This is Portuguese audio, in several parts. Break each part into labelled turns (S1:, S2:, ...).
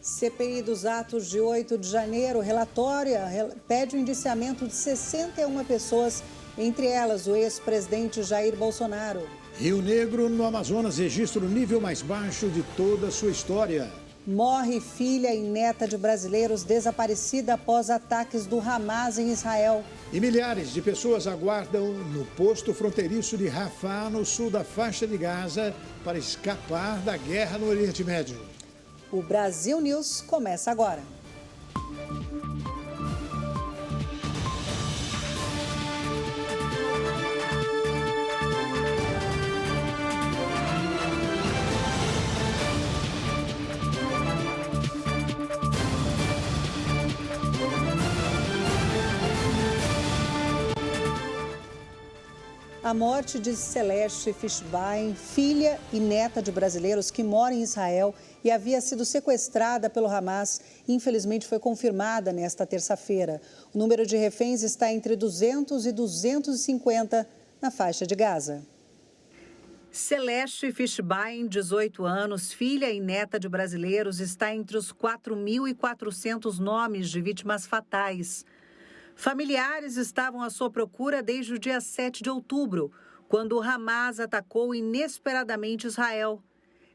S1: CPI dos atos de 8 de janeiro, relatória, pede o indiciamento de 61 pessoas, entre elas o ex-presidente Jair Bolsonaro.
S2: Rio Negro, no Amazonas, registra o nível mais baixo de toda a sua história.
S1: Morre filha e neta de brasileiros desaparecida após ataques do Hamas em Israel.
S2: E milhares de pessoas aguardam no posto fronteiriço de Rafah, no sul da faixa de Gaza, para escapar da guerra no Oriente Médio.
S1: O Brasil News começa agora. A morte de Celeste Fishbein, filha e neta de brasileiros que moram em Israel e havia sido sequestrada pelo Hamas, infelizmente foi confirmada nesta terça-feira. O número de reféns está entre 200 e 250 na faixa de Gaza. Celeste Fishbein, 18 anos, filha e neta de brasileiros, está entre os 4.400 nomes de vítimas fatais. Familiares estavam à sua procura desde o dia 7 de outubro, quando o Hamas atacou inesperadamente Israel.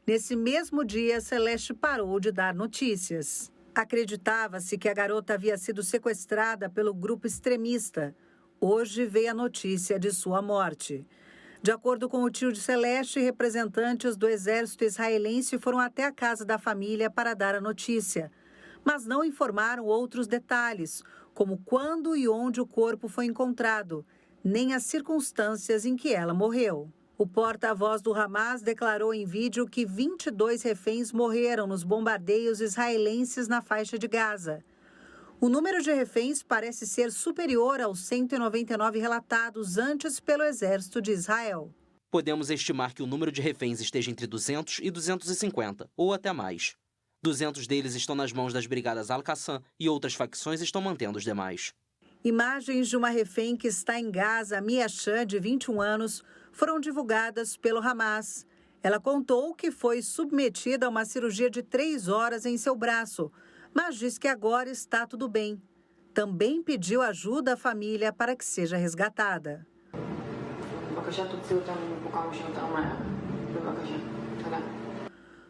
S1: Nesse mesmo dia, Celeste parou de dar notícias. Acreditava-se que a garota havia sido sequestrada pelo grupo extremista. Hoje veio a notícia de sua morte. De acordo com o tio de Celeste, representantes do exército israelense foram até a casa da família para dar a notícia, mas não informaram outros detalhes, como quando e onde o corpo foi encontrado, nem as circunstâncias em que ela morreu. O porta-voz do Hamas declarou em vídeo que 22 reféns morreram nos bombardeios israelenses na faixa de Gaza. O número de reféns parece ser superior aos 199 relatados antes pelo exército de Israel.
S3: Podemos estimar que o número de reféns esteja entre 200 e 250, ou até mais. 200 deles estão nas mãos das brigadas Al-Qassam e outras facções estão mantendo os demais.
S1: Imagens de uma refém que está em Gaza, Mia Chan, de 21 anos, foram divulgadas pelo Hamas. Ela contou que foi submetida a uma cirurgia de 3 horas em seu braço, mas diz que agora está tudo bem. Também pediu ajuda à família para que seja resgatada.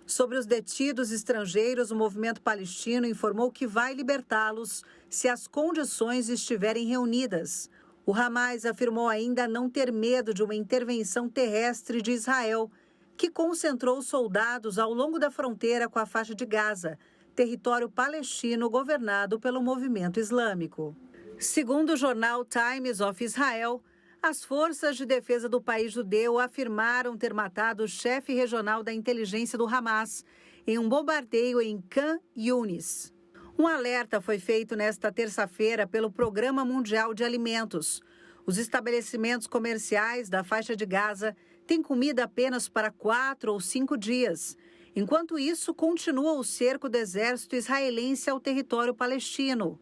S1: Sobre os detidos estrangeiros, o movimento palestino informou que vai libertá-los se as condições estiverem reunidas. O Hamas afirmou ainda não ter medo de uma intervenção terrestre de Israel, que concentrou soldados ao longo da fronteira com a faixa de Gaza, território palestino governado pelo movimento islâmico. Segundo o jornal Times of Israel, as forças de defesa do país judeu afirmaram ter matado o chefe regional da inteligência do Hamas em um bombardeio em Khan Yunis. Um alerta foi feito nesta terça-feira pelo Programa Mundial de Alimentos. Os estabelecimentos comerciais da faixa de Gaza têm comida apenas para 4 ou 5 dias. Enquanto isso, continua o cerco do exército israelense ao território palestino.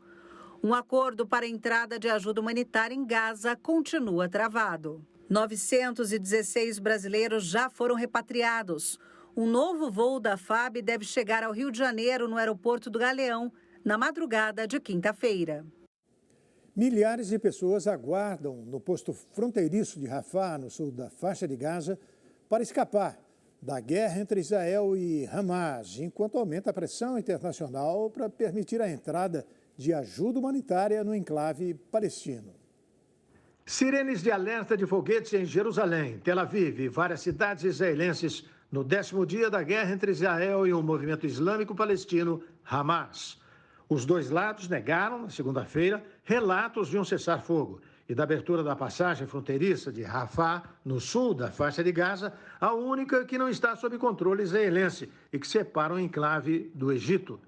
S1: Um acordo para a entrada de ajuda humanitária em Gaza continua travado. 916 brasileiros já foram repatriados. Um novo voo da FAB deve chegar ao Rio de Janeiro, no aeroporto do Galeão, na madrugada de quinta-feira.
S2: Milhares de pessoas aguardam no posto fronteiriço de Rafah, no sul da faixa de Gaza, para escapar da guerra entre Israel e Hamas, enquanto aumenta a pressão internacional para permitir a entrada de ajuda humanitária no enclave palestino. Sirenes de alerta de foguetes em Jerusalém, Tel Aviv e várias cidades israelenses no 10º dia da guerra entre Israel e o movimento islâmico palestino Hamas. Os dois lados negaram, na segunda-feira, relatos de um cessar-fogo e da abertura da passagem fronteiriça de Rafah, no sul da faixa de Gaza, a única que não está sob controle israelense e que separa o enclave do Egito.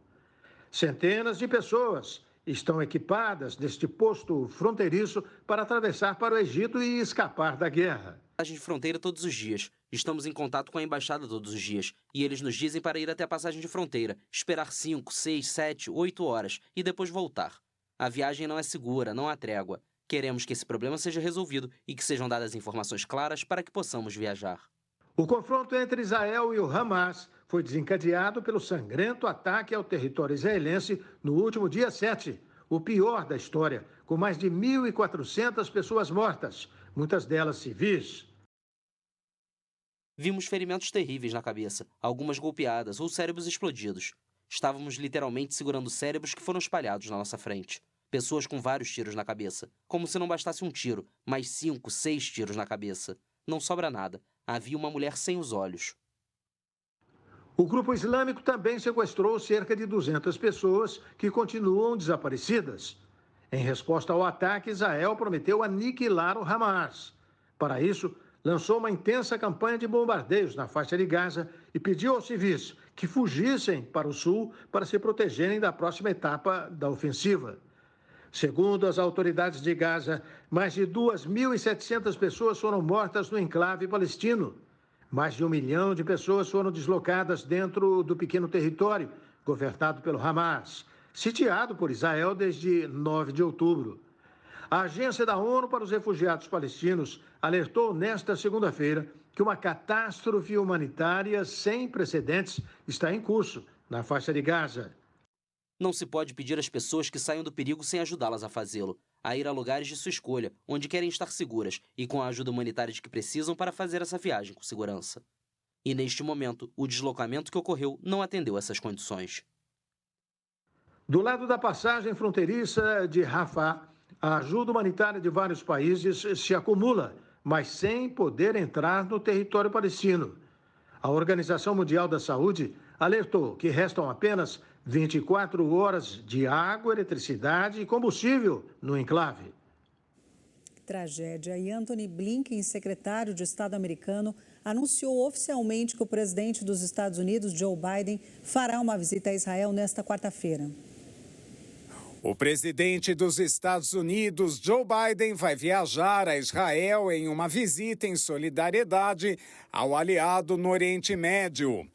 S2: Centenas de pessoas estão equipadas neste posto fronteiriço para atravessar para o Egito e escapar da guerra.
S3: Passagem de fronteira todos os dias. Estamos em contato com a embaixada todos os dias. E eles nos dizem para ir até a passagem de fronteira, esperar 5, 6, 7, 8 horas e depois voltar. A viagem não é segura, não há trégua. Queremos que esse problema seja resolvido e que sejam dadas informações claras para que possamos viajar.
S2: O confronto entre Israel e o Hamas foi desencadeado pelo sangrento ataque ao território israelense no último dia 7, o pior da história, com mais de 1.400 pessoas mortas, muitas delas civis.
S3: Vimos ferimentos terríveis na cabeça, algumas golpeadas ou cérebros explodidos. Estávamos literalmente segurando cérebros que foram espalhados na nossa frente. Pessoas com vários tiros na cabeça, como se não bastasse um tiro, mais 5, 6 tiros na cabeça. Não sobra nada. Havia uma mulher sem os olhos.
S2: O grupo islâmico também sequestrou cerca de 200 pessoas que continuam desaparecidas. Em resposta ao ataque, Israel prometeu aniquilar o Hamas. Para isso, lançou uma intensa campanha de bombardeios na faixa de Gaza e pediu aos civis que fugissem para o sul para se protegerem da próxima etapa da ofensiva. Segundo as autoridades de Gaza, mais de 2.700 pessoas foram mortas no enclave palestino. Mais de 1 milhão de pessoas foram deslocadas dentro do pequeno território governado pelo Hamas, sitiado por Israel desde 9 de outubro. A Agência da ONU para os Refugiados Palestinos alertou nesta segunda-feira que uma catástrofe humanitária sem precedentes está em curso na faixa de Gaza.
S3: Não se pode pedir às pessoas que saiam do perigo sem ajudá-las a fazê-lo, a ir a lugares de sua escolha, onde querem estar seguras e com a ajuda humanitária de que precisam para fazer essa viagem com segurança. E neste momento, o deslocamento que ocorreu não atendeu essas condições.
S2: Do lado da passagem fronteiriça de Rafah, a ajuda humanitária de vários países se acumula, mas sem poder entrar no território palestino. A Organização Mundial da Saúde alertou que restam apenas 24 horas de água, eletricidade e combustível no enclave.
S1: Tragédia. E Antony Blinken, secretário de Estado americano, anunciou oficialmente que o presidente dos Estados Unidos, Joe Biden, fará uma visita a Israel nesta quarta-feira.
S4: O presidente dos Estados Unidos, Joe Biden, vai viajar a Israel em uma visita em solidariedade ao aliado no Oriente Médio.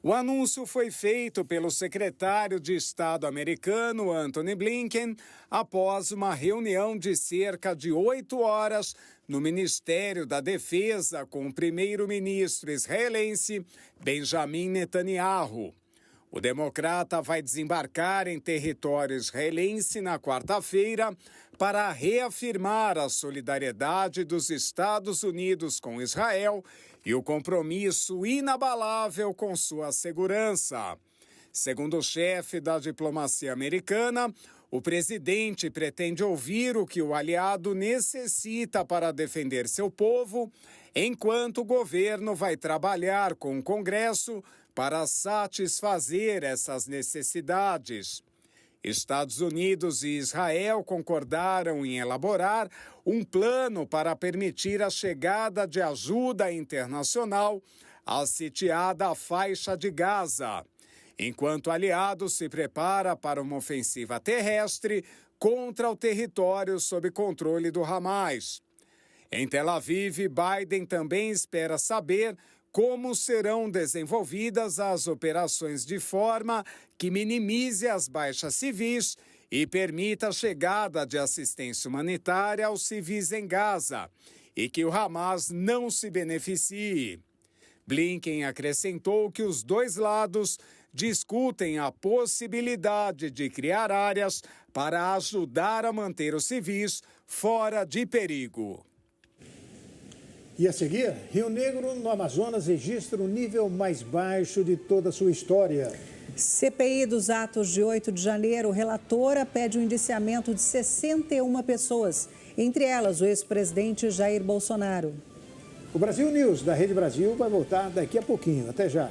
S4: O anúncio foi feito pelo secretário de Estado americano, Antony Blinken, após uma reunião de cerca de 8 horas no Ministério da Defesa com o primeiro-ministro israelense, Benjamin Netanyahu. O democrata vai desembarcar em território israelense na quarta-feira para reafirmar a solidariedade dos Estados Unidos com Israel e o compromisso inabalável com sua segurança. Segundo o chefe da diplomacia americana, o presidente pretende ouvir o que o aliado necessita para defender seu povo, enquanto o governo vai trabalhar com o Congresso para satisfazer essas necessidades. Estados Unidos e Israel concordaram em elaborar um plano para permitir a chegada de ajuda internacional à sitiada faixa de Gaza, enquanto o aliado se prepara para uma ofensiva terrestre contra o território sob controle do Hamas. Em Tel Aviv, Biden também espera saber como serão desenvolvidas as operações de forma que minimize as baixas civis e permita a chegada de assistência humanitária aos civis em Gaza e que o Hamas não se beneficie. Blinken acrescentou que os dois lados discutem a possibilidade de criar áreas para ajudar a manter os civis fora de perigo.
S2: E a seguir, Rio Negro, no Amazonas, registra o nível mais baixo de toda a sua história.
S1: CPI dos atos de 8 de janeiro, relatora pede o indiciamento de 61 pessoas, entre elas o ex-presidente Jair Bolsonaro.
S2: O Brasil News da Rede Brasil vai voltar daqui a pouquinho. Até já.